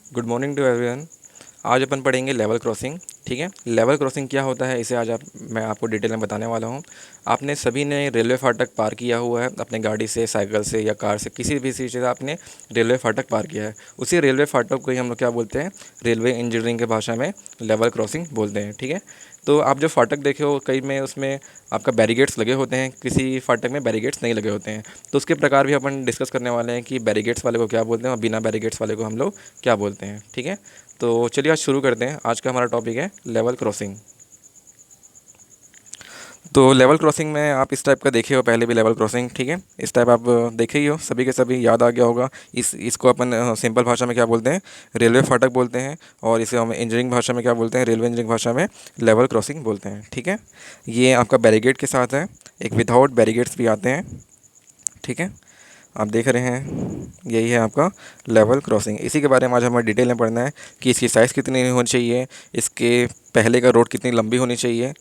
Good morning to everyone. आज अपन पढ़ेंगे level crossing. ठीक है, लेवल क्रॉसिंग क्या होता है इसे आज मैं आपको डिटेल में बताने वाला हूँ। आपने सभी ने रेलवे फाटक पार किया हुआ है अपने गाड़ी से, साइकिल से या कार से, किसी भी चीज़ से आपने रेलवे फाटक पार किया है। उसी रेलवे फाटक को ही हम लोग क्या बोलते हैं, रेलवे इंजीनियरिंग के भाषा में लेवल क्रॉसिंग बोलते हैं। ठीक है, तो आप जो फाटक देखे हो कई में उसमें आपका बैरिगेट्स लगे होते हैं, किसी फाटक में बैरिगेट्स नहीं लगे होते हैं। तो उसके प्रकार भी अपन डिस्कस करने वाले हैं कि बैरिगेट्स वाले को क्या बोलते हैं और बिना बैरिगेट्स वाले को हम लोग क्या बोलते हैं। ठीक है, तो चलिए आज शुरू करते हैं। आज का हमारा टॉपिक है लेवल क्रॉसिंग। तो लेवल क्रॉसिंग में आप इस टाइप का देखे हो पहले भी लेवल क्रॉसिंग। ठीक है, इस टाइप आप देखे ही हो, सभी के सभी याद आ गया होगा। इसको अपन सिंपल भाषा में क्या बोलते हैं, रेलवे फाटक बोलते हैं। और इसे हम इंजीनियरिंग भाषा में क्या बोलते हैं, रेलवे इंजीनियरिंग भाषा में लेवल क्रॉसिंग बोलते हैं। ठीक है, ये आपका बैरिगेट के साथ है, एक विदाउट बैरिगेट्स भी आते हैं। ठीक है, आप देख रहे हैं यही है आपका लेवल क्रॉसिंग। इसी के बारे में आज हमें डिटेल में पढ़ना है कि इसकी साइज़ कितनी होनी चाहिए, इसके पहले का रोड कितनी लंबी होनी चाहिए,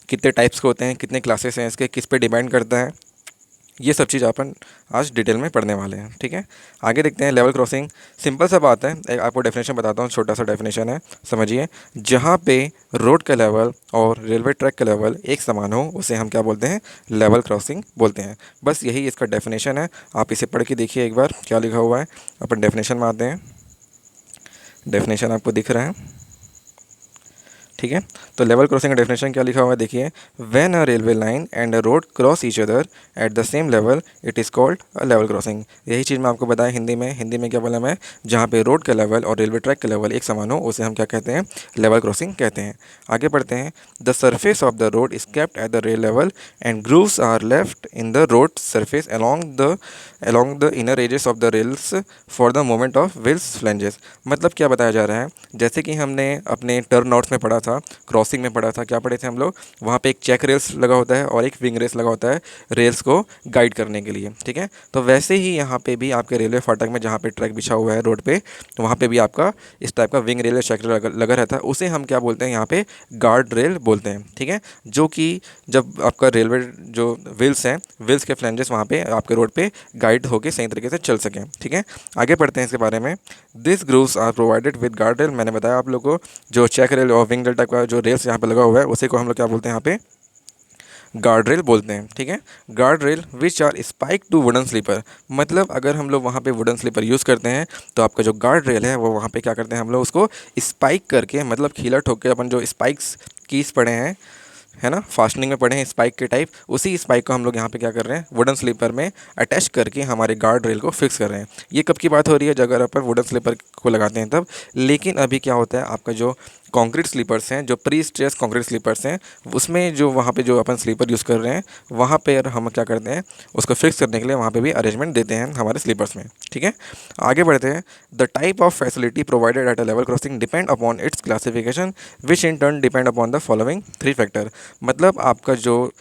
कितने टाइप्स के होते हैं, कितने क्लासेस हैं इसके, किस पे डिपेंड करता है। ये सब चीज़ अपन आज डिटेल में पढ़ने वाले हैं। ठीक है, आगे देखते हैं। लेवल क्रॉसिंग सिंपल सा बात है, एक आपको डेफिनेशन बताता हूँ, छोटा सा डेफिनेशन है, समझिए। जहाँ पे रोड का लेवल और रेलवे ट्रैक का लेवल एक समान हो उसे हम क्या बोलते हैं, लेवल क्रॉसिंग बोलते हैं। बस यही इसका डेफिनेशन है। आप इसे पढ़ के देखिए एक बार क्या लिखा हुआ है। अपन डेफिनेशन में आते हैं। डेफिनेशन आपको दिख रहा है, ठीक है। तो लेवल क्रॉसिंग का डेफिनेशन क्या लिखा हुआ है, देखिए। When a railway line and a road cross each other at the same level it is called a level crossing. यही चीज़ मैं आपको बताया हिंदी में। हिंदी में क्या बोला मैं, जहाँ पे रोड का लेवल और रेलवे ट्रैक का लेवल एक समान हो उसे हम क्या कहते हैं, लेवल क्रॉसिंग कहते हैं। आगे बढ़ते हैं। The surface of the road is kept at the rail level and grooves are left in the road surface along the inner edges of the rails for the movement of wheels flanges। मतलब क्या बताया जा रहा है, जैसे कि हमने अपने टर्न नोट्स में पढ़ा था, क्रॉसिंग में पढ़ा था, क्या पढ़े थे हम लोग, वहाँ पे एक चेक रेल्स लगा होता है और एक विंग रेस लगा होता है रेल्स को गाइड करने के लिए। ठीक है, तो वैसे ही यहाँ पे भी आपके रेलवे फाटक में जहाँ पे ट्रैक बिछा हुआ है रोड पे, तो वहाँ पे भी आपका इस टाइप का विंग रेल या चेक रेल लगा रहता है। उसे हम क्या बोलते हैं, यहाँ पे गार्ड रेल बोलते हैं। ठीक है, जो कि जब आपका रेलवे जो व्हील्स हैं, व्हील्स के फ्लैंजेस वहाँ पे आपके रोड पे गाइड होके सही तरीके से चल सकें। ठीक है, आगे पढ़ते हैं इसके बारे में। This grooves are provided with guard rail. मैंने बताया आप लोगों को, जो चेक रेल और विंग रेल टाइप का जो रेल्स यहाँ पे लगा हुआ है उसी को हम लोग क्या बोलते हैं, यहाँ पे गार्ड रेल बोलते हैं। ठीक है, guard rail which are spike to wooden sleeper. मतलब अगर हम लोग वहाँ पे वुडन स्लीपर यूज़ करते हैं तो आपका जो गार्ड रेल है वो वहाँ पे क्या करते हैं, हम लोग उसको स्पाइक करके, मतलब खीला ठोक के, अपन जो स्पाइक्स कीज पढ़े हैं, है ना, फास्टनिंग में पढ़े हैं स्पाइक के टाइप, उसी स्पाइक को हम लोग यहाँ पे क्या कर रहे हैं, वुडन स्लीपर में अटैच करके हमारे गार्ड रेल को फिक्स कर रहे हैं। ये कब की बात हो रही है, जब अगर अपन वुडन स्लीपर को लगाते हैं तब। लेकिन अभी क्या होता है, आपका जो कंक्रीट स्लीपर्स हैं, जो प्री स्ट्रेस कंक्रीट स्लीपर्स हैं, उसमें जो वहाँ पे जो अपन स्लीपर यूज़ कर रहे हैं वहाँ पे हम क्या करते हैं, उसको फिक्स करने के लिए वहाँ पे भी अरेंजमेंट देते हैं हमारे स्लीपर्स में। ठीक है, आगे बढ़ते हैं। The type of facility provided at a level crossing depend upon its classification which in turn depend upon the following three factor. मतलब आपका जो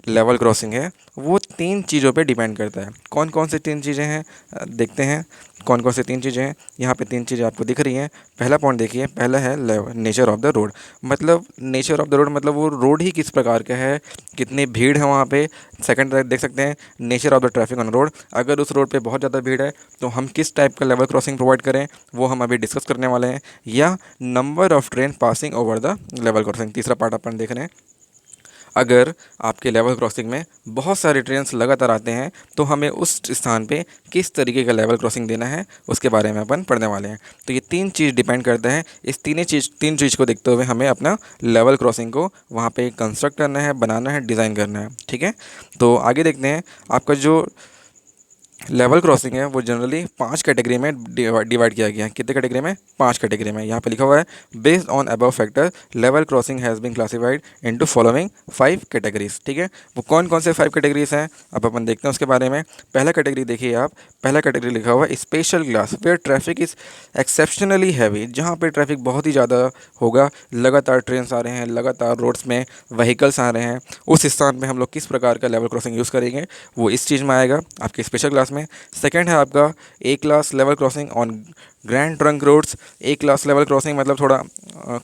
लेवल क्रॉसिंग है वो तीन चीज़ों पे डिपेंड करता है। कौन कौन से तीन चीज़ें हैं, देखते हैं कौन कौन से तीन चीज़ें हैं। यहाँ पे तीन चीज़ें आपको दिख रही हैं। पहला पॉइंट देखिए, पहला है नेचर ऑफ द रोड। मतलब नेचर ऑफ द रोड मतलब वो रोड ही किस प्रकार का है, कितनी भीड़ है वहाँ पे। सेकंड देख सकते हैं, nature of the traffic on road. अगर उस रोड पे बहुत ज़्यादा भीड़ है तो हम किस टाइप का लेवल क्रॉसिंग प्रोवाइड करें, वो हम अभी डिस्कस करने वाले हैं। या number of train passing over the level crossing, तीसरा पार्ट अपन देख रहे हैं। अगर आपके लेवल क्रॉसिंग में बहुत सारे ट्रेन्स लगातार आते हैं तो हमें उस स्थान पे किस तरीके का लेवल क्रॉसिंग देना है उसके बारे में अपन पढ़ने वाले हैं। तो ये तीन चीज़ डिपेंड करता है। इस तीन चीज़ को देखते हुए हमें अपना लेवल क्रॉसिंग को वहाँ पे कंस्ट्रक्ट करना है, बनाना है, डिज़ाइन करना है। ठीक है, तो आगे देखते हैं। आपका जो लेवल क्रॉसिंग है वो जनरली 5 कैटेगरी में डिवाइड किया गया है। कितने कैटेगरी में, 5 कैटेगरी में। यहाँ पे लिखा हुआ है, based on above factor level crossing has been classified into following 5 categories. ठीक है, वो कौन कौन से 5 कैटेगरीज हैं अब अपन देखते हैं उसके बारे में। पहला कैटेगरी देखिए आप, पहला कैटेगरी लिखा हुआ है special class where traffic is exceptionally heavy. जहाँ पे ट्रैफिक बहुत ही ज़्यादा होगा, लगातार ट्रेन आ रहे हैं, लगातार रोड्स में व्हीकल्स आ रहे हैं, उस स्थान पर हम लोग किस प्रकार का लेवल क्रॉसिंग यूज़ करेंगे वो इस चीज़ में आएगा, आपके स्पेशल क्लास में। सेकंड है आपका A class level crossing on grand trunk roads. A class level crossing मतलब थोड़ा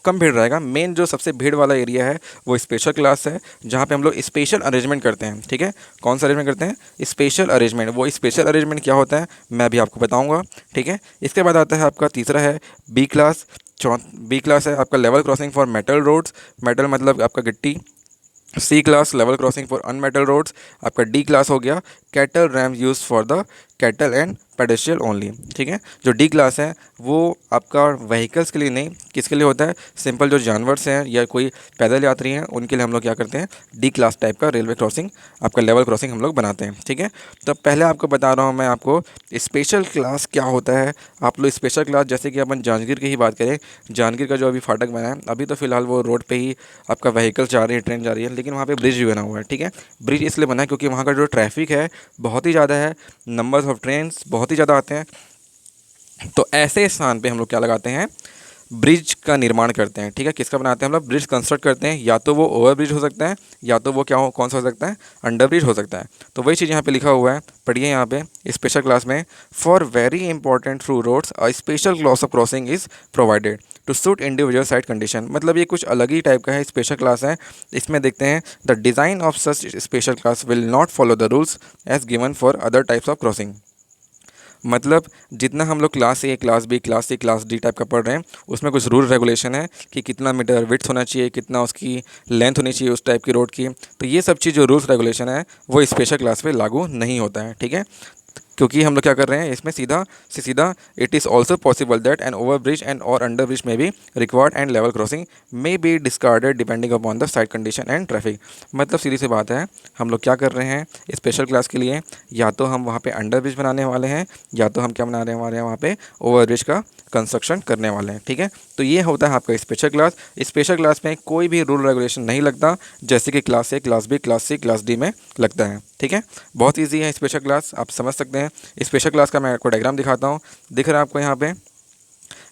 कम भीड़ रहेगा। मेन जो सबसे भीड़ वाला एरिया है वो स्पेशल क्लास है, जहाँ पे हम लोग स्पेशल अरेंजमेंट करते हैं। ठीक है, कौन सा अरेंजमेंट करते हैं? Special arrangement. वो स्पेशल अरेंजमेंट क्या होता है मैं अभी आपको बताऊँगा। ठीक है, इसके बाद आता है आपका तीसरा है बी क्लास। बी क्लास है आपका level crossing for metal roads. Metal मतलब आपका गिट्टी। C class level crossing for unmetal roads. आपका डी क्लास हो गया cattle ram use for the cattle and pedestrian only. ठीक है, जो डी क्लास है वो आपका व्हीकल्स के लिए नहीं, किसके लिए होता है? सिंपल जो जानवर्स हैं या कोई पैदल यात्री हैं उनके लिए हम लोग क्या करते हैं, डी क्लास टाइप का रेलवे क्रॉसिंग आपका लेवल क्रॉसिंग हम लोग बनाते हैं। ठीक है, तो पहले आपको बता रहा हूँ मैं आपको स्पेशल क्लास क्या होता है। आप लोग स्पेशल क्लास जैसे कि अपन जांजगीर की ही बात करें, जांजगीर का जो अभी फाटक बना है, अभी तो फिलहाल वो रोड पे ही आपका व्हीकल्स जा रही है, ट्रेन जा रही है, लेकिन वहाँ पे ब्रिज भी बना हुआ है। ठीक है, ब्रिज इसलिए बना है क्योंकि वहाँ का जो ट्रैफिक है बहुत ही ज़्यादा है, नंबर्स ऑफ ट्रेन्स बहुत ही ज़्यादा आते हैं। तो ऐसे स्थान पे हम लोग क्या लगाते हैं, ब्रिज का निर्माण करते हैं। ठीक है, किसका बनाते हैं हम लोग? ब्रिज कंस्ट्रक्ट करते हैं। या तो वो ओवर ब्रिज हो सकता है, या तो वो क्या हो, कौन सा हो सकता है, अंडर ब्रिज हो सकता है। तो वही चीज़ यहाँ पे लिखा हुआ है, पढ़िए यहाँ पे स्पेशल क्लास में, for very important through roads a special class of crossing is provided to suit individual side condition. मतलब ये कुछ अलग ही टाइप का है, स्पेशल क्लास है। इसमें देखते हैं the design of such special class will not follow the rules as given for other types of crossing. मतलब जितना हम लोग class A, class B, class C, class D type का पढ़ रहे हैं, उसमें कुछ रूल रेगुलेशन है कि कितना मीटर विड्थ होना चाहिए, कितना उसकी लेंथ होनी चाहिए उस टाइप की रोड की। तो ये सब चीज़ जो रूल्स रेगुलेशन है वो स्पेशल क्लास पे लागू नहीं होता है। ठीक है, क्योंकि हम लोग क्या कर रहे हैं इसमें सीधा से सीधा, it is also possible that an over bridge and or under bridge में भी required and level crossing may be discarded depending upon the side condition and traffic. मतलब सीधी सी बात है, हम लोग क्या कर रहे हैं स्पेशल क्लास के लिए, या तो हम वहाँ पे अंडर ब्रिज बनाने वाले हैं, या तो हम क्या बनाने वाले हैं वहाँ पे ओवर ब्रिज का कंस्ट्रक्शन करने वाले हैं। ठीक है, तो ये होता है आपका स्पेशल क्लास। स्पेशल क्लास में कोई भी रूल रेगुलेशन नहीं लगता, जैसे कि class A, class B, class C, class D में लगता है। ठीक है, बहुत इजी है स्पेशल क्लास, आप समझ सकते हैं। स्पेशल क्लास का मैं आपको डायग्राम दिखाता हूँ, दिख रहा है आपको यहाँ पे?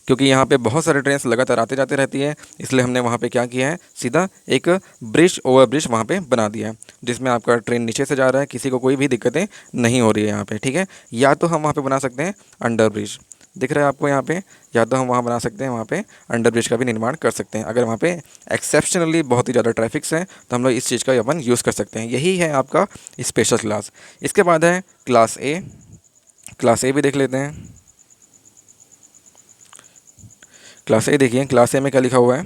क्योंकि यहाँ पे बहुत सारे ट्रेन लगातार आते जाते रहती है, इसलिए हमने वहाँ पे क्या किया है, सीधा एक ब्रिज, ओवर ब्रिज वहाँ पे बना दिया है, जिसमें आपका ट्रेन नीचे से जा रहा है, किसी को कोई भी दिक्कतें नहीं हो रही है यहाँ पे। ठीक है, या तो हम वहाँ पे बना सकते हैं अंडर ब्रिज, दिख रहा है आपको यहाँ पे, या तो हम वहाँ बना सकते हैं, वहाँ पे अंडर ब्रिज का भी निर्माण कर सकते हैं। अगर वहाँ पे एक्सेप्शनली बहुत ही ज़्यादा ट्रैफिक्स हैं तो हम लोग इस चीज़ का अपन यूज़ कर सकते हैं। यही है आपका स्पेशल क्लास। इसके बाद है क्लास ए। क्लास ए भी देख लेते हैं। क्लास ए देखिए, क्लास ए में क्या लिखा हुआ है?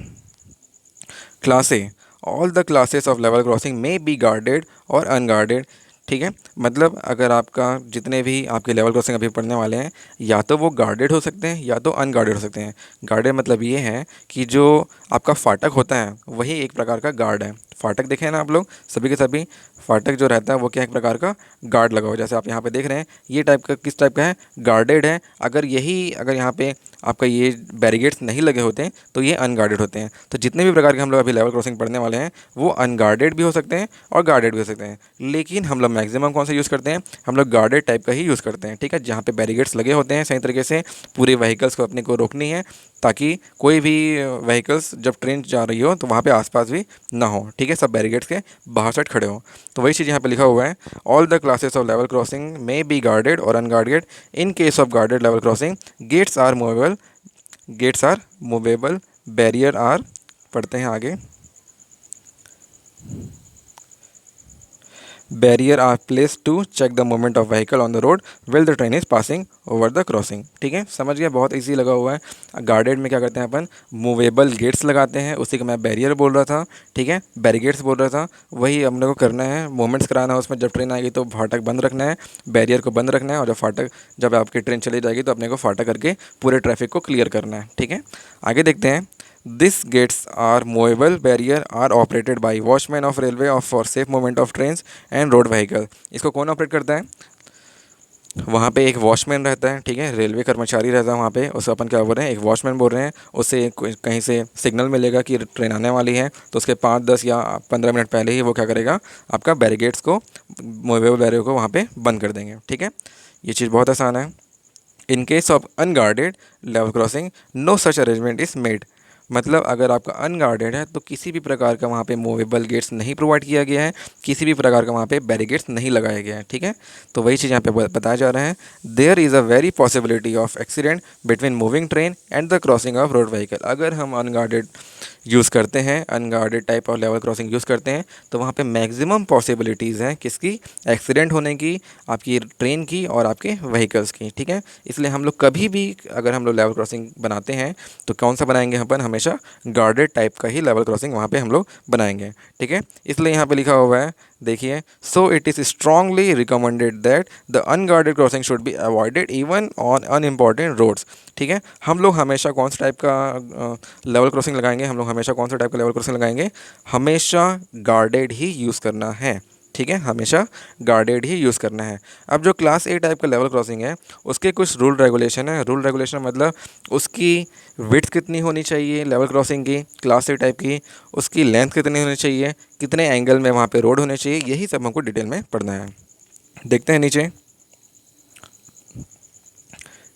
Class A, all the classes of level crossing may be guarded और अनगार्डेड। ठीक है, मतलब अगर आपका जितने भी आपके लेवल क्रॉसिंग अभी पढ़ने वाले हैं, या तो वो गार्डेड हो सकते हैं या तो अनगार्डेड हो सकते हैं। गार्डेड मतलब ये है कि जो आपका फाटक होता है वही एक प्रकार का गार्ड है। फाटक देखे हैं ना आप लोग सभी के सभी, फाटक जो रहता है वो क्या एक प्रकार का गार्ड लगा हुआ है। जैसे आप यहाँ पे देख रहे हैं, ये टाइप का किस टाइप का है, गार्डेड है। अगर यहाँ पे आपका ये बैरिगेड्स नहीं लगे होते हैं तो ये अनगार्डेड होते हैं। तो जितने भी प्रकार के हम लोग अभी लेवल क्रॉसिंग पढ़ने वाले हैं वो अनगार्डेड भी हो सकते हैं और गार्डेड भी हो सकते हैं, लेकिन हम लोग मैक्सिमम कौन सा यूज़ करते हैं, हम लोग गार्डेड टाइप का ही यूज़ करते हैं। ठीक है, जहाँ पे बैरिगेड्स लगे होते हैं सही तरीके से, पूरे व्हीकल्स को अपने को रोकनी है ताकि कोई भी व्हीकल्स जब ट्रेन जा रही हो तो वहाँ पे आसपास भी ना हो। ठीक है, सब बैरिगेड्स के बाहर साइड खड़े हो। तो वही चीज़ यहाँ पे लिखा हुआ है, all the classes of level crossing may be guarded और unguarded. In case of guarded level crossing gates are movable, gates are movable, barrier are, पढ़ते हैं आगे, barrier are place to check the movement of vehicle on the road well the train is passing over the crossing. ठीक है, समझ गया, बहुत easy लगा हुआ है। गार्डेड में क्या करते हैं अपन, मूवेबल गेट्स लगाते हैं, उसी को मैं बैरियर बोल रहा था। ठीक है, बैरिगेट्स बोल रहा था, वही हम लोग को करना है, मूवमेंट्स कराना है उसमें। जब ट्रेन आएगी तो फाटक बंद रखना है, बैरियर को बंद रखना है, और जब आपकी ट्रेन चली जाएगी तो अपने को फाटक करके पूरे ट्रैफिक को क्लियर करना है। ठीक है, आगे देखते हैं, this gates are movable barrier are operated by watchman of railway of for safe movement of trains and road vehicle. इसको कौन ऑपरेट करता है, वहाँ पे एक वॉचमैन रहता है। ठीक है, रेलवे कर्मचारी रहता है वहाँ पे, उसे अपन क्या बोल रहे हैं, एक वॉचमैन बोल रहे हैं। उससे कहीं से सिग्नल मिलेगा कि ट्रेन आने वाली है तो उसके 5, 10 या 15 मिनट पहले ही वो क्या करेगा, आपका बैरिगेट्स को, मूवेबल बैरियर को वहाँ पे बंद कर देंगे। ठीक है, ये चीज़ बहुत आसान है। In case of unguarded level crossing no such arrangement is made. मतलब अगर आपका अनगार्डेड है तो किसी भी प्रकार का वहाँ पे मूवेबल गेट्स नहीं प्रोवाइड किया गया है, किसी भी प्रकार का वहाँ पे बैरिकेड्स नहीं लगाया गया है, ठीक है। तो वही चीज़ यहाँ पे बताया जा रहा है, there is a very possibility of accident between moving train and the crossing of road vehicle. अगर हम अनगार्डेड यूज़ करते हैं, unguarded type of level crossing use करते हैं, तो वहाँ पे मैक्सिमम पॉसिबिलिटीज़ हैं किसकी, एक्सीडेंट होने की, आपकी ट्रेन की और आपके व्हीकल्स की, ठीक है। इसलिए हम लोग कभी भी अगर हम लोग लेवल क्रॉसिंग बनाते हैं तो कौन सा बनाएंगे, अपन हमेशा गार्डेड टाइप का ही लेवल क्रॉसिंग वहाँ पे हम लोग बनाएंगे, ठीक है। इसलिए यहाँ पे लिखा हुआ है, देखिए, so it is strongly recommended that the unguarded crossing should be avoided even on unimportant roads, ठीक है। हम लोग हमेशा कौन सा टाइप का लेवल क्रॉसिंग लगाएंगे, हम लोग हमेशा कौन सा टाइप का लेवल क्रॉसिंग लगाएंगे, हमेशा गार्डेड ही यूज़ करना है, ठीक है, हमेशा गार्डेड ही यूज़ करना है। अब जो क्लास ए टाइप का लेवल क्रॉसिंग है उसके कुछ रूल रेगुलेशन है। रूल रेगुलेशन मतलब उसकी विड्थ कितनी होनी चाहिए लेवल क्रॉसिंग की, क्लास ए टाइप की, उसकी लेंथ कितनी होनी चाहिए, कितने एंगल में वहाँ पे रोड होने चाहिए, यही सब हमको डिटेल में पढ़ना है। देखते हैं नीचे,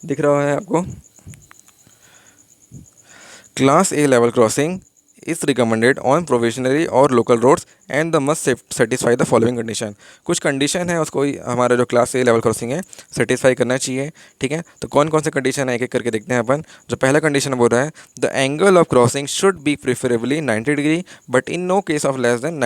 दिख रहा है आपको, class A level crossing is recommended on provisionary और local roads and the must satisfy the following condition. कुछ कंडीशन है उसको हमारा जो क्लास ए लेवल क्रॉसिंग है सेटिस्फाई करना चाहिए, ठीक है। तो कौन कौन से कंडीशन है एक एक करके देखते हैं अपन। जो पहला कंडीशन बोल रहा है, the angle of crossing should be preferably 90 degree but in no case of less than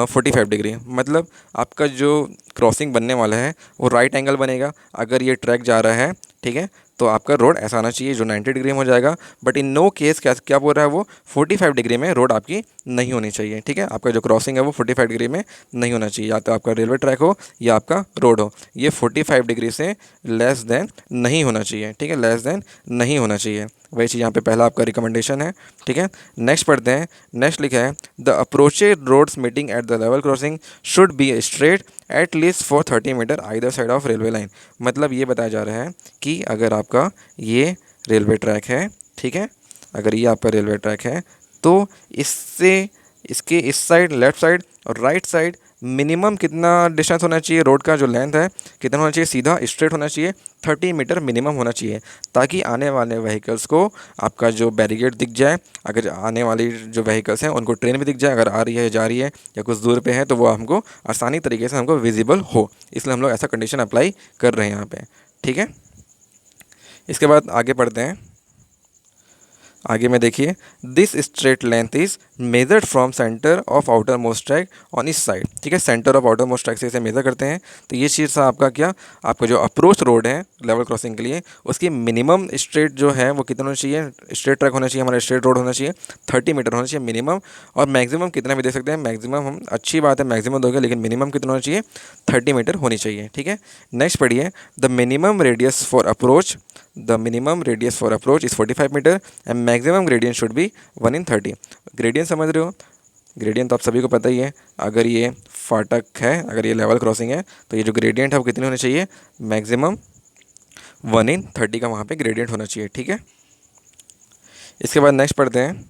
45 degree. मतलब आपका जो क्रॉसिंग बनने वाला है वो राइट एंगल बनेगा अगर ये ट्रैक जा रहा है, ठीक है। तो आपका रोड ऐसा आना चाहिए जो 90 डिग्री में हो जाएगा, बट इन नो केस क्या क्या बोल रहा है वो, 45 डिग्री में रोड आपकी नहीं होनी चाहिए, ठीक है। आपका जो क्रॉसिंग है वो 45 डिग्री में नहीं होना चाहिए, या तो आपका रेलवे ट्रैक हो या आपका रोड हो, ये 45 डिग्री से लेस देन नहीं होना चाहिए, ठीक है, लेस देन नहीं होना चाहिए। वही चीज़ यहाँ पे पहला आपका रिकमेंडेशन है, ठीक है। नेक्स्ट पढ़ते हैं, नेक्स्ट लिखा है, the approached roads meeting at the level crossing should be straight at least for 30 meter either side of railway line. मतलब ये बताया जा रहा है कि अगर आपका ये रेलवे ट्रैक है, ठीक है, अगर ये आपका रेलवे ट्रैक है तो इससे इसके इस साइड लेफ़्ट साइड और राइट साइड मिनिमम कितना डिस्टेंस होना चाहिए, रोड का जो लेंथ है कितना होना चाहिए, सीधा स्ट्रेट होना चाहिए, 30 मीटर मिनिमम होना चाहिए, ताकि आने वाले व्हीकल्स को आपका जो बैरिकेड दिख जाए। अगर आने वाली जो व्हीकल्स हैं उनको ट्रेन भी दिख जाए, अगर आ रही है जा रही है या कुछ दूर पे है तो वो हमको आसानी तरीके से हमको विजिबल हो, इसलिए हम लोग ऐसा कंडीशन अप्लाई कर रहे हैं यहाँ पे, ठीक है। इसके बाद आगे पढ़ते हैं, आगे में देखिए, this straight length is measured from centre of outer most track on इस साइड, ठीक है, centre of outer most track से इसे मेजर करते हैं। तो ये चीज़ था आपका क्या, आपका जो अप्रोच रोड है लेवल क्रॉसिंग के लिए उसकी मिनिमम स्ट्रेट जो है वो कितना होना चाहिए, स्ट्रेट ट्रैक होना चाहिए, हमारा स्ट्रेट रोड होना चाहिए 30 मीटर होना चाहिए मिनिमम, और मैक्सिमम कितना भी दे सकते हैं, मैक्सिमम हम अच्छी बात है मैक्सिमम दोगे, लेकिन मिनिमम कितना होना चाहिए 30 मीटर होनी चाहिए, ठीक है। नेक्स्ट पढ़िए, the minimum radius for approach, the minimum radius for approach is 45 metre and maximum gradient should be 1 in 30। Gradient समझ रहे हो, ग्रेडियंट तो आप सभी को पता ही है, अगर ये फाटक है, अगर ये लेवल क्रॉसिंग है तो ये जो ग्रेडियंट है वो कितने होने चाहिए, मैक्सिमम 1 in 30 का वहाँ पे ग्रेडियंट होना चाहिए, ठीक है। इसके बाद नेक्स्ट पढ़ते हैं,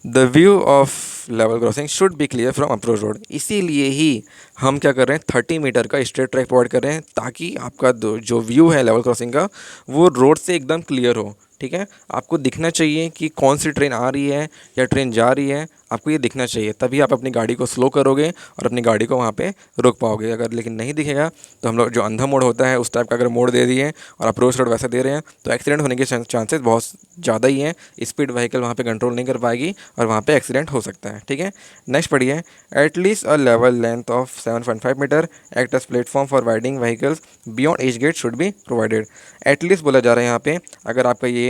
the view of level crossing should B clear from approach road. इसीलिए ही हम क्या कर रहे हैं 30 मीटर का स्ट्रेट ट्रैक प्रोवाइड कर रहे हैं, ताकि आपका जो व्यू है लेवल क्रॉसिंग का वो रोड से एकदम क्लियर हो, ठीक है। आपको दिखना चाहिए कि कौन सी ट्रेन आ रही है या ट्रेन जा रही है, आपको ये दिखना चाहिए, तभी आप अपनी गाड़ी को स्लो करोगे और अपनी गाड़ी को वहाँ पे रोक पाओगे। अगर लेकिन नहीं दिखेगा तो हम लोग जो अंधा मोड़ होता है उस टाइप का अगर मोड़ दे दिए और अप्रोच रोड वैसे दे रहे हैं तो एक्सीडेंट होने के चांसेस बहुत ज़्यादा ही हैं। स्पीड व्हीकल वहाँ पे कंट्रोल नहीं कर पाएगी और वहाँ पे एक्सीडेंट हो सकता है, ठीक है। नेक्स्ट पढ़िए, at least a level length of 7.5 metre act as platform for riding vehicles beyond as gate should be provided. At least बोला जा रहा है यहाँ पे, अगर आपका ये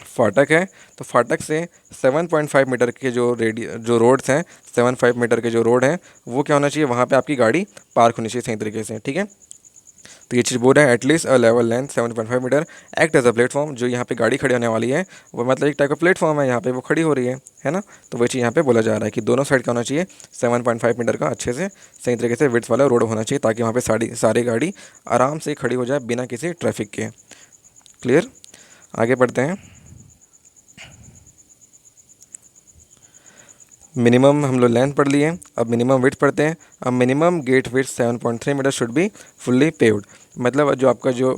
फाटक है तो फाटक से 7.5 मीटर के जो रोड्स हैं, 7.5 मीटर के जो रोड हैं वो क्या होना चाहिए, वहाँ पे आपकी गाड़ी पार्क होनी चाहिए सही तरीके से, ठीक है। तो ये चीज़ बोल रहा है, at least a level length 7.5 metre act as a platform, जो यहाँ पे गाड़ी खड़ी होने वाली है वो मतलब एक टाइप का प्लेटफॉर्म है, यहाँ पे वो खड़ी हो रही है ना। तो वही चीज़ यहाँ पे बोला जा रहा है कि दोनों साइड का होना चाहिए 7.5 मीटर का अच्छे से सही तरीके से विड्थ वाला रोड होना चाहिए, ताकि वहाँ पे सारी गाड़ी आराम से खड़ी हो जाए बिना किसी ट्रैफिक के। क्लियर, आगे बढ़ते हैं। मिनिमम हम लोग लेंथ पढ़ लिए, अब मिनिमम विड्थ पढ़ते हैं। अब minimum gate width 7.3 metre should be fully paved. मतलब जो आपका जो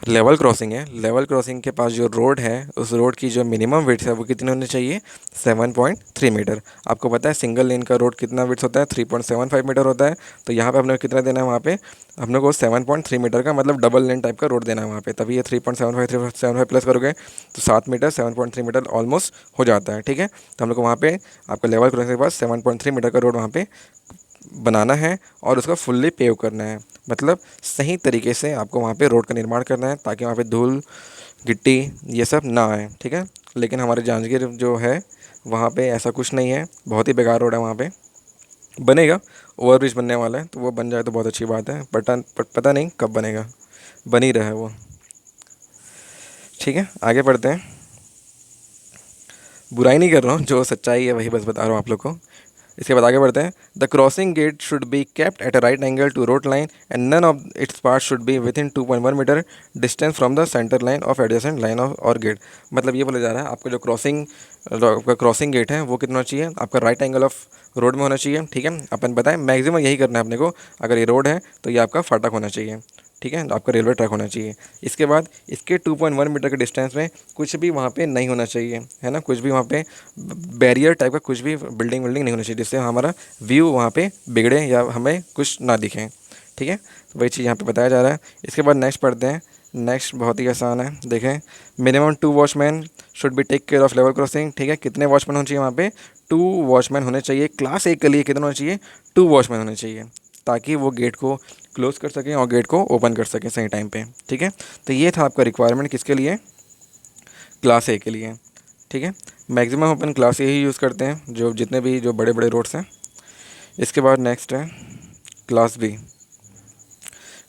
लेवल क्रॉसिंग है, लेवल क्रॉसिंग के पास जो रोड है उस रोड की जो मिनिमम विड्थ है वो कितनी होनी चाहिए, 7.3 मीटर। आपको पता है सिंगल लेन का रोड कितना विड्थ होता है, 3.75 मीटर होता है। तो यहाँ पे अपने को कितना देना है, वहाँ पे अपने को 7.3 मीटर का मतलब डबल लेन टाइप का रोड देना है वहाँ पे। तभी ये 3.75 प्लस करोगे तो 7 मीटर, 7.3 मीटर ऑलमोस्ट हो जाता है। ठीक है, तो हम लोग को वहाँ पे आपका लेवल क्रॉसिंग के पास 7.3 मीटर का रोड वहाँ पे बनाना है और उसका फुल्ली पेव करना है। मतलब सही तरीके से आपको वहाँ पे रोड का निर्माण करना है ताकि वहाँ पे धूल गिट्टी ये सब ना आए। ठीक है, लेकिन हमारे जांजगीर जो है वहाँ पे ऐसा कुछ नहीं है, बहुत ही बेकार रोड है वहाँ पे। बनेगा, ओवरब्रिज बनने वाला है तो वो बन जाए तो बहुत अच्छी बात है, पता नहीं कब बनेगा, बन ही रहा है वो। ठीक है, आगे बढ़ते हैं। बुराई नहीं कर रहा हूँ, जो सच्चाई है वही बस बता रहा हूँ आप लोग को। इसके बाद आगे बढ़ते हैं। The crossing gate should be kept at a right angle to road line and none of its part should be within 2.1 metre distance from the centre line of adjacent line of or gate. मतलब ये बोला जा रहा है आपका जो crossing gate है वो कितना होना चाहिए, आपका राइट एंगल ऑफ रोड में होना चाहिए। ठीक है, अपन बताएं मैक्सिमम यही करना है अपने को। अगर ये रोड है तो ये आपका फाटक होना चाहिए। ठीक है, आपका रेलवे ट्रैक होना चाहिए। इसके बाद इसके 2.1 मीटर के डिस्टेंस में कुछ भी वहाँ पे नहीं होना चाहिए, है ना, कुछ भी वहाँ पे बैरियर टाइप का कुछ भी बिल्डिंग नहीं होना चाहिए जिससे हमारा व्यू वहाँ पे बिगड़े या हमें कुछ ना दिखे। ठीक है, तो वही चीज़ यहाँ पे बताया जा रहा है। इसके बाद नेक्स्ट पढ़ते हैं। नेक्स्ट बहुत ही आसान है, देखें। Minimum 2 watchman should be take care of level crossing. ठीक है, कितने वॉचमैन होने चाहिए वहाँ पे, 2 वॉचमैन होने चाहिए। क्लास 1 के लिए कितना होना चाहिए, 2 वॉचमैन होने चाहिए ताकि वो गेट को क्लोज़ कर सकें और गेट को ओपन कर सकें सही टाइम पे। ठीक है, तो ये था आपका रिक्वायरमेंट किसके लिए, क्लास ए के लिए। ठीक है, मैक्सिमम अपन क्लास ए ही यूज़ करते हैं जो जितने भी जो बड़े बड़े रोड्स हैं। इसके बाद नेक्स्ट है क्लास बी।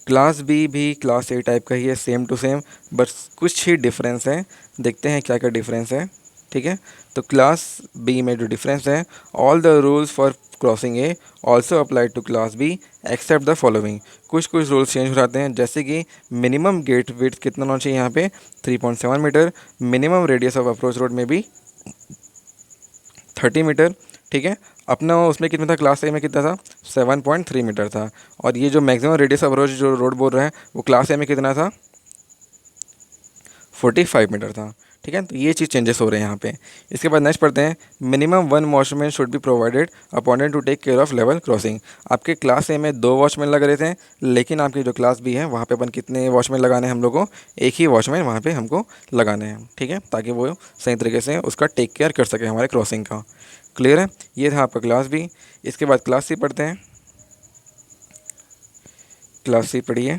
क्लास बी भी क्लास ए टाइप का ही है, सेम टू सेम, बस कुछ ही डिफरेंस है। देखते हैं क्या क्या डिफरेंस है। ठीक है, तो क्लास बी में जो डिफरेंस है, all the rules for crossing A also apply to class B except the following. कुछ कुछ रूल्स चेंज हो जाते हैं, जैसे कि मिनिमम गेट विड्थ कितना होना चाहिए यहाँ पे, 3.7 metre. Minimum radius of approach road में भी 30 मीटर। ठीक है, अपना उसमें कितना था, क्लास ए में कितना था, 7.3 मीटर था। और ये जो मैक्सिमम रेडियस ऑफ अप्रोच जो रोड बोल रहा है वो क्लास ए में कितना था, 45 मीटर था। ठीक है, तो ये चीज़ चेंजेस हो रहे हैं यहाँ पे। इसके बाद नेक्स्ट पढ़ते हैं। Minimum 1 watchman should be provided appointed to take care of level crossing. आपके क्लास ए में 2 वॉचमैन लग रहे थे, लेकिन आपकी जो क्लास बी है वहाँ पे अपन कितने वॉचमैन लगाने हैं हम लोग को, एक ही वॉचमैन वहाँ पे हमको लगाने हैं। ठीक है, ताकि वो सही तरीके से उसका टेक केयर कर सके हमारे क्रॉसिंग का। क्लियर है, ये था आपका क्लास बी। इसके बाद क्लास सी पढ़ते हैं। क्लास सी पढ़िए।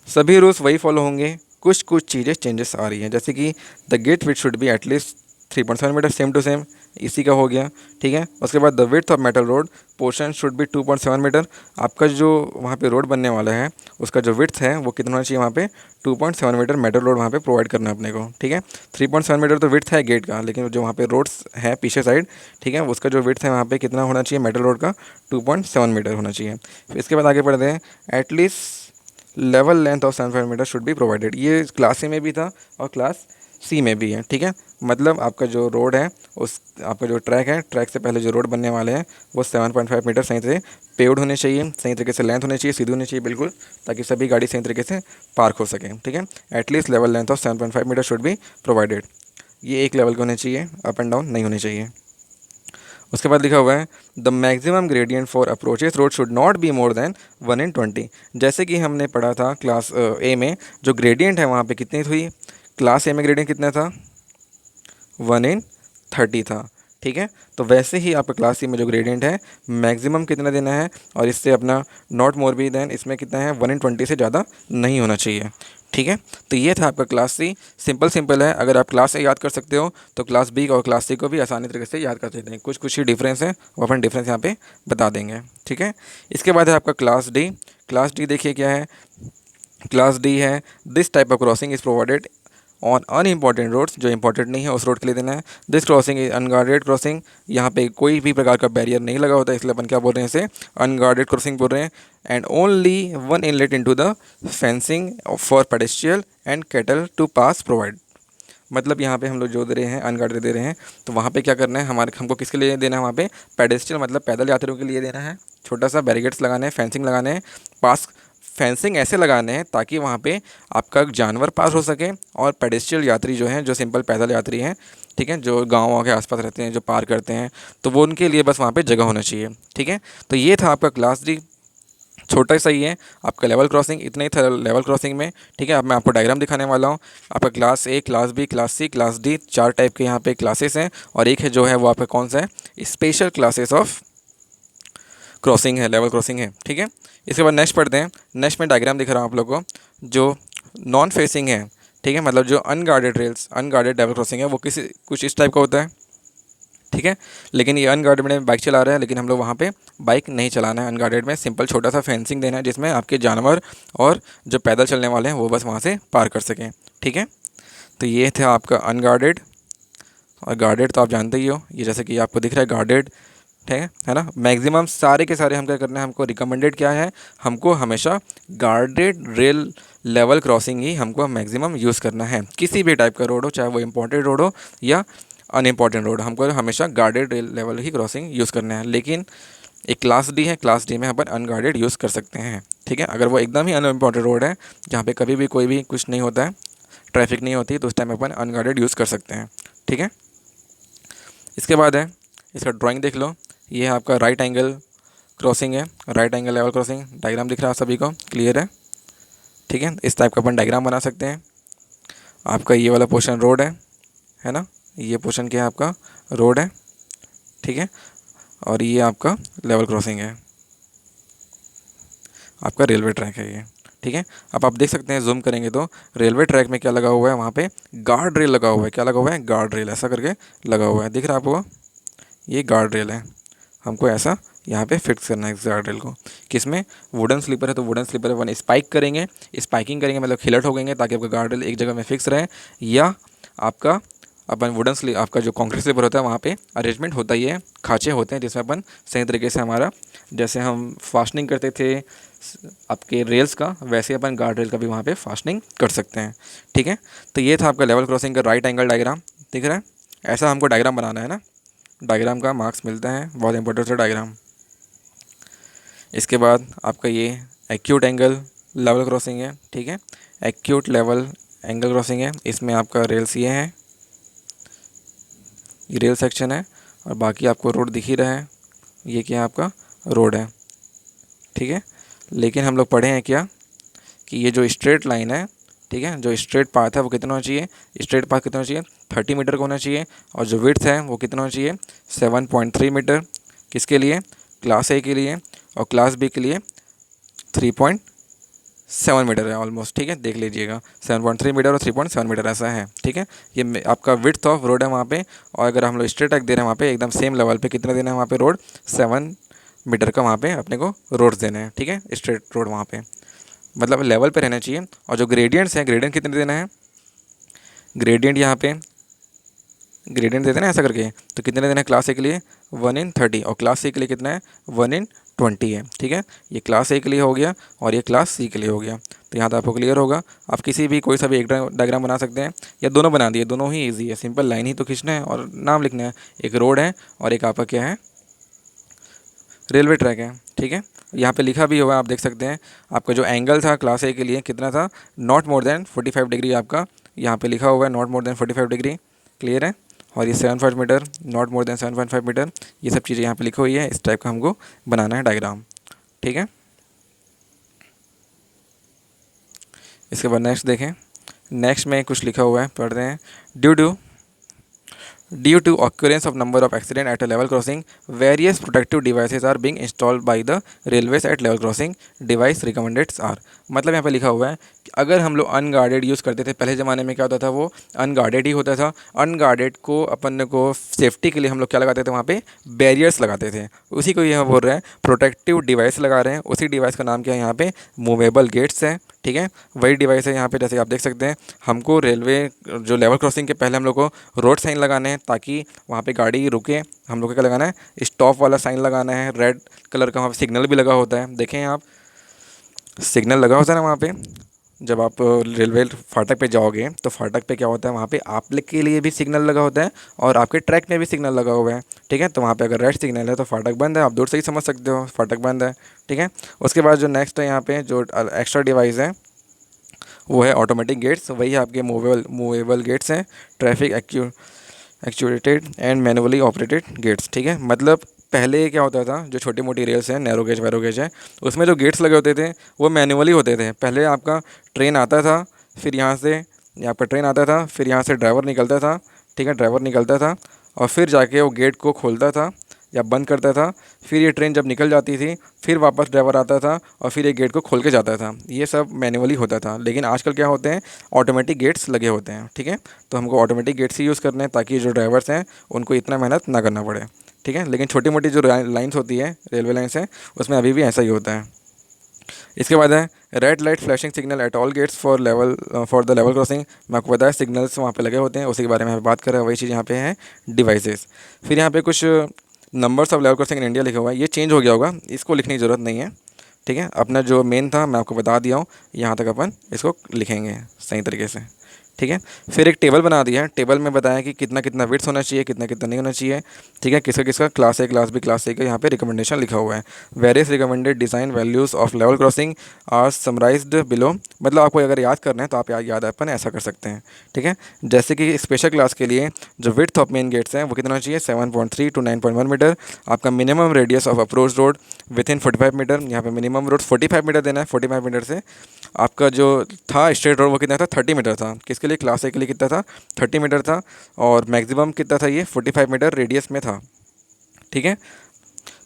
सभी रूल्स वही फॉलो होंगे, कुछ कुछ चीज़ें चेंजेस आ रही हैं, जैसे कि the gate width should be at least 3.7 metre, same to same इसी का हो गया। ठीक है, उसके बाद the width of metal road portion should be 2.7 metre. आपका जो वहाँ पे रोड बनने वाला है उसका जो विड्थ है वो कितना होना चाहिए वहाँ पे, 2.7 मीटर मेटल रोड वहाँ पे प्रोवाइड करना है अपने को। ठीक है, 3.7 मीटर तो विड्थ है गेट का, लेकिन जो वहाँ पे रोड्स है पीछे साइड, ठीक है, उसका जो विड्थ है वहाँ पे कितना होना चाहिए मेटल रोड का, 2.7 मीटर होना चाहिए। फिर इसके बाद आगे बढ़ते हैं। At least level length of 75 metre should be provided. ये क्लास सी में भी था और क्लास सी में भी है। ठीक है, मतलब आपका जो रोड है उस आपका जो ट्रैक है, ट्रैक से पहले जो रोड बनने वाले हैं वो 7.5 मीटर सही से पेव्ड होने चाहिए, सही तरीके से लेंथ होनी चाहिए, सीधी होनी चाहिए बिल्कुल, ताकि सभी गाड़ी सही तरीके से पार्क हो सके। ठीक है, at least level length of 7.5 metre should be provided. ये एक लेवल के होने चाहिए, अप एंड डाउन नहीं होने चाहिए। उसके बाद लिखा हुआ है the maximum gradient for approaches road should not be more than 1/20। जैसे कि हमने पढ़ा था क्लास ए में, जो ग्रेडियंट है वहाँ पे कितनी हुई, क्लास ए में ग्रेडियंट कितना था, 1/30 था। ठीक है, तो वैसे ही आपका क्लास सी में जो ग्रेडियंट है मैक्सिमम कितना देना है, और इससे अपना नॉट मोर बी देन इसमें कितना है, 1/20 से ज़्यादा नहीं होना चाहिए। ठीक है, तो ये था आपका क्लास सी। सिंपल है, अगर आप क्लास ए याद कर सकते हो तो क्लास बी और क्लास सी को भी आसानी तरीके से याद कर सकते हैं। कुछ कुछ ही डिफरेंस है, वो अपन डिफरेंस यहाँ पे बता देंगे। ठीक है, इसके बाद है आपका क्लास डी। क्लास डी देखिए क्या है, क्लास डी है this type of crossing is provided on unimportant roads, जो इंपॉर्टेंट नहीं है उस रोड के लिए देना है। This crossing is unguarded crossing, यहाँ पे कोई भी प्रकार का बैरियर नहीं लगा होता है, इसलिए अपन क्या बोल रहे हैं, इसे अनगार्डेड क्रॉसिंग बोल रहे हैं। And only one inlet into the fencing for pedestrian and cattle to pass provide. मतलब यहाँ पे हम लोग जो दे रहे हैं अनगार्डेड दे रहे हैं, तो वहाँ पे क्या करना है, हमको किसके लिए देना है, वहाँ पे पेडेस्ट्रियल मतलब पैदल यात्रियों के लिए देना है। छोटा सा बैरिकेड्स लगाने हैं, फेंसिंग लगाने हैं, पास फेंसिंग ऐसे लगाने हैं ताकि वहाँ पे आपका जानवर पास हो सके और पेडेस्ट्रियल यात्री जो हैं, जो सिंपल पैदल यात्री हैं, ठीक है, जो गाँव के आसपास रहते हैं, जो पार करते हैं, तो वो उनके लिए बस वहाँ पे जगह होना चाहिए। ठीक है, तो ये था आपका क्लास डी, छोटा सा ही है आपका लेवल क्रॉसिंग, इतना ही था लेवल क्रॉसिंग में। ठीक है, अब मैं आपको डायग्राम दिखाने वाला हूँ। आपका class A, class B, class C, class D, 4 type के यहाँ पे क्लासेस हैं, और एक है जो है वो आपका कौन सा है, स्पेशल क्लासेस ऑफ क्रॉसिंग है, लेवल क्रॉसिंग है। ठीक है, इसके बाद नेक्स्ट पढ़ते हैं। नेक्स्ट में डायग्राम दिख रहा हूँ आप लोगों को, जो नॉन फेसिंग है, ठीक है, मतलब जो unguarded rails, unguarded level crossing है, वो किसी कुछ इस टाइप का होता है। ठीक है, लेकिन ये अनगार्डेड में बाइक चला रहा है, लेकिन हम लोग वहाँ पे बाइक नहीं चलाना है। अनगार्डेड में सिंपल छोटा सा फेंसिंग देना है जिसमें आपके जानवर और जो पैदल चलने वाले हैं वो बस वहाँ से पार कर सकें। ठीक है, तो ये था आपका अनगार्डेड। और गार्डेड तो आप जानते ही हो, ये जैसे कि आपको दिख रहा है गार्डेड, ठीक है ना। मैक्सिमम सारे के सारे हम क्या करना है, हमको रिकमेंडेड क्या है, हमको हमेशा गार्डेड रेल लेवल क्रॉसिंग ही हमको मैक्सिमम यूज़ करना है। किसी भी टाइप का रोड हो, चाहे वो इम्पोर्टेड रोड हो या अनइम्पॉर्टेंट रोड, हमको हमेशा गार्डेड रेल लेवल ही क्रॉसिंग यूज़ करना है। लेकिन एक क्लास डी है, क्लास डी में अपन अनगार्डेड यूज़ कर सकते हैं। ठीक है, अगर वो एकदम ही अनइम्पॉर्टेंट रोड है जहाँ पे कभी भी कोई भी कुछ नहीं होता है, ट्रैफिक नहीं होती, तो उस टाइम अपन अनगार्डेड यूज़ कर सकते हैं। ठीक है, इसके बाद है इसका ड्राइंग देख लो। ये है आपका राइट एंगल क्रॉसिंग है, right angle level crossing. Diagram दिख रहा है सभी को, क्लियर है। ठीक है, इस टाइप का अपन डायग्राम बना सकते हैं। आपका ये वाला पोर्शन रोड है ना, ये पोर्शन क्या है, आपका रोड है। ठीक है, और ये आपका लेवल क्रॉसिंग है, आपका रेलवे ट्रैक है ये। ठीक है, अब आप देख सकते हैं, जूम करेंगे तो रेलवे ट्रैक में क्या लगा हुआ है, वहाँ पे गार्ड रेल लगा हुआ है। क्या लगा हुआ है, गार्ड रेल, ऐसा करके लगा हुआ है, दिख रहा है आपको, ये गार्ड रेल है। हमको ऐसा यहाँ पे फिक्स करना है इस गार्ड रेल को। किसमें, वुडन स्लीपर है तो वुडन स्लीपर अपन स्पाइक करेंगे, स्पाइकिंग करेंगे मतलब खिलट हो गएंगे ताकि आपका गार्ड रेल एक जगह में फिक्स रहे। या आपका अपन वुडन स्लीप, आपका जो कंक्रीट स्लीपर होता है वहाँ पे अरेंजमेंट होता ही है, खाँचे होते हैं जिसमें अपन सही तरीके से हमारा, जैसे हम फास्टनिंग करते थे आपके रेल्स का, वैसे अपन गार्ड रेल का भी वहाँ पे फास्टनिंग कर सकते हैं। ठीक है, तो ये था आपका लेवल क्रॉसिंग का राइट एंगल डायग्राम, दिख रहा है। ऐसा हमको डायग्राम बनाना है ना, डायग्राम का मार्क्स मिलता है, बहुत इंपॉर्टेंट है डायग्राम। इसके बाद आपका ये एक्यूट एंगल लेवल क्रॉसिंग है। ठीक है, एक्यूट लेवल एंगल क्रॉसिंग है, इसमें आपका रेल्स ये है, ये रेल सेक्शन है, और बाकी आपको रोड दिख ही रहा है, ये क्या है, आपका रोड है। ठीक है, लेकिन हम लोग पढ़े हैं क्या कि ये जो स्ट्रेट लाइन है, ठीक है, जो स्ट्रेट पाथ है वो कितना होना चाहिए, स्ट्रेट पाथ कितना होना चाहिए, 30 मीटर का होना चाहिए। और जो विड्थ है वो कितना होना चाहिए, 7.3 मीटर। किसके लिए, क्लास ए के लिए, और क्लास बी के लिए 3.7 मीटर है ऑलमोस्ट। ठीक है, देख लीजिएगा, 7.3 मीटर और 3.7 मीटर ऐसा है। ठीक है, ये आपका विड्थ ऑफ रोड है वहाँ पे। और अगर हम लोग स्ट्रेट टैग दे रहे हैं वहाँ पे एकदम सेम लेवल पे, कितना देना है वहाँ पे रोड, 7 मीटर का वहाँ पे अपने को रोड्स देने हैं। ठीक है, स्ट्रेट रोड वहाँ पे मतलब लेवल पे रहना चाहिए। और जो ग्रेडियंट्स हैं, ग्रेडियंट कितने देना है, ग्रेडियंट यहाँ पे ग्रेडियंट देते हैं ना ऐसा करके, तो कितने देना है क्लास ए के लिए, 1/30, और क्लास सी के लिए कितना है, 1/20 है। ठीक है, ये क्लास ए के लिए हो गया और ये क्लास सी के लिए हो गया। तो यहाँ तो आपको क्लियर होगा। आप किसी भी कोई सा भी एक डायग्राम बना सकते हैं, या दोनों बना दिए, दोनों ही ईजी है, सिंपल लाइन ही तो खींचना है और नाम लिखना है। एक रोड है और एक आपका क्या है, रेलवे ट्रैक है। ठीक है, यहाँ पे लिखा भी हुआ है, आप देख सकते हैं। आपका जो एंगल था क्लास ए के लिए कितना था, नॉट मोर देन 45 डिग्री, आपका यहाँ पे लिखा हुआ है not more than 45 degree, clear है। और ये 7.5 metre, not more than 7.5 metre, ये सब चीज़ें यहाँ पे लिखी हुई है। इस टाइप का हमको बनाना है डायग्राम। ठीक है, इसके बाद नेक्स्ट देखें। नेक्स्ट में कुछ लिखा हुआ है, पढ़ रहे हैं। Due to occurrence of number of accident at a level crossing, various protective devices are being installed by the railways at level crossing. Device recommended are, मतलब यहाँ पे लिखा हुआ है कि अगर हम लोग अनगार्डेड यूज़ करते थे, पहले ज़माने में क्या होता था, वो अनगार्डेड ही होता था। अनगार्डेड को अपन को सेफ्टी के लिए हम लोग क्या लगाते थे, वहाँ पे बैरियर्स लगाते थे। उसी को यहाँ बोल रहे हैं प्रोटेक्टिव डिवाइस लगा रहे हैं। उसी डिवाइस का नाम क्या है, यहाँ पे मूवेबल गेट्स है। ठीक है, वही डिवाइस है यहाँ पे, जैसे आप देख सकते हैं। हमको रेलवे जो लेवल क्रॉसिंग के पहले हम लोग को रोड साइन लगाने हैं ताकि वहाँ पे गाड़ी रुके। हम लोग को क्या लगाना है, स्टॉप वाला साइन लगाना है, रेड कलर का। वहाँ पे सिग्नल भी लगा होता है, देखें आप, सिग्नल लगा होता है ना वहाँ पे, जब आप रेलवे फाटक पे जाओगे तो फाटक पे क्या होता है, वहाँ पे आप लोग के लिए भी सिग्नल लगा होता है और आपके ट्रैक में भी सिग्नल लगा हुआ है। ठीक है, तो वहाँ पे अगर रेड सिग्नल है तो फाटक बंद है, आप दूर से ही समझ सकते हो फाटक बंद है। ठीक है, उसके बाद जो नेक्स्ट है यहाँ पे जो एक्स्ट्रा डिवाइस है वो है ऑटोमेटिक गेट्स। वही आपके मूवेबल गेट्स हैं, traffic actuated and manually operated gates. ठीक है, मतलब पहले क्या होता था, जो छोटी मोटी रेल्स हैं, नैरो गेज वैरो गेज है, उसमें जो गेट्स लगे होते थे वो मैनुअली होते थे। पहले आपका ट्रेन आता था, फिर यहाँ पर ट्रेन आता था, फिर यहाँ से ड्राइवर निकलता था। ठीक है, ड्राइवर निकलता था और फिर जाके वो गेट को खोलता था या बंद करता था। फिर ये ट्रेन जब निकल जाती थी फिर वापस ड्राइवर आता था और फिर ये गेट को खोल के जाता था। ये सब मैनुअली होता था, लेकिन आजकल क्या होते हैं, ऑटोमेटिक गेट्स लगे होते हैं। ठीक है, तो हमको ऑटोमेटिक गेट्स ही यूज़ करने हैं ताकि जो ड्राइवर्स हैं उनको इतना मेहनत ना करना पड़े। ठीक है, लेकिन छोटी मोटी जो लाइन्स होती है, रेलवे लाइन्स हैं, उसमें अभी भी ऐसा ही होता है। इसके बाद है red light flashing signal at all gates for the level crossing. मैं आपको बताया सिग्नल्स वहाँ पे लगे होते हैं, उसी के बारे में हम बात कर रहे हैं। वही चीज़ यहाँ पे है डिवाइसेस। फिर यहाँ पे कुछ numbers of level crossing in India लिखा हुआ है, ये चेंज हो गया होगा, इसको लिखने की ज़रूरत नहीं है। ठीक है, अपना जो मेन था मैं आपको बता दिया हूँ, यहाँ तक अपन इसको लिखेंगे सही तरीके से। ठीक है, फिर एक टेबल बना दिया है, टेबल में बताया कि कितना कितना विड्थ होना चाहिए, कितना कितना नहीं होना चाहिए। ठीक है, किसका किसका class A class B class C का यहाँ पे रिकमेंडेशन लिखा हुआ है। Various recommended design values of level crossing are summarised below. मतलब आपको अगर याद करना है तो आप याद अपन ऐसा कर सकते हैं। ठीक है, जैसे कि स्पेशल क्लास के लिए जो विड्थ ऑफ मेन गेट्स हैं वो कितना चाहिए, 7.3 to 9.1 मीटर। आपका minimum radius of approach road within 45 metre, यहाँ पे मिनिमम रोड 45 मीटर देना है। 45 मीटर से आपका जो था स्ट्रेट रोड वो कितना था, 30 मीटर था। किसके लिए, क्लास ए के लिए कितना था, 30 मीटर था। और मैक्सिमम कितना था, ये 45 मीटर रेडियस में था। ठीक है,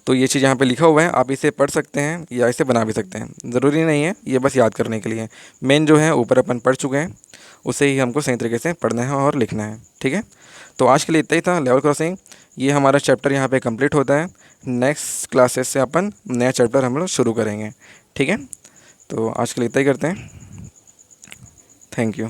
तो ये चीज़ यहाँ पे लिखा हुआ है, आप इसे पढ़ सकते हैं या इसे बना भी सकते हैं, ज़रूरी नहीं है, ये बस याद करने के लिए। मेन जो है ऊपर अपन पढ़ चुके हैं, उसे ही हमको सही तरीके से पढ़ना है और लिखना है। ठीक है, तो आज के लिए इतना ही था लेवल क्रॉसिंग। ये हमारा चैप्टर यहाँ पे कंप्लीट होता है। नेक्स्ट क्लासेस से अपन नया चैप्टर हम लोग शुरू करेंगे। ठीक है, तो आज के लिए इतना ही करते हैं। Thank you.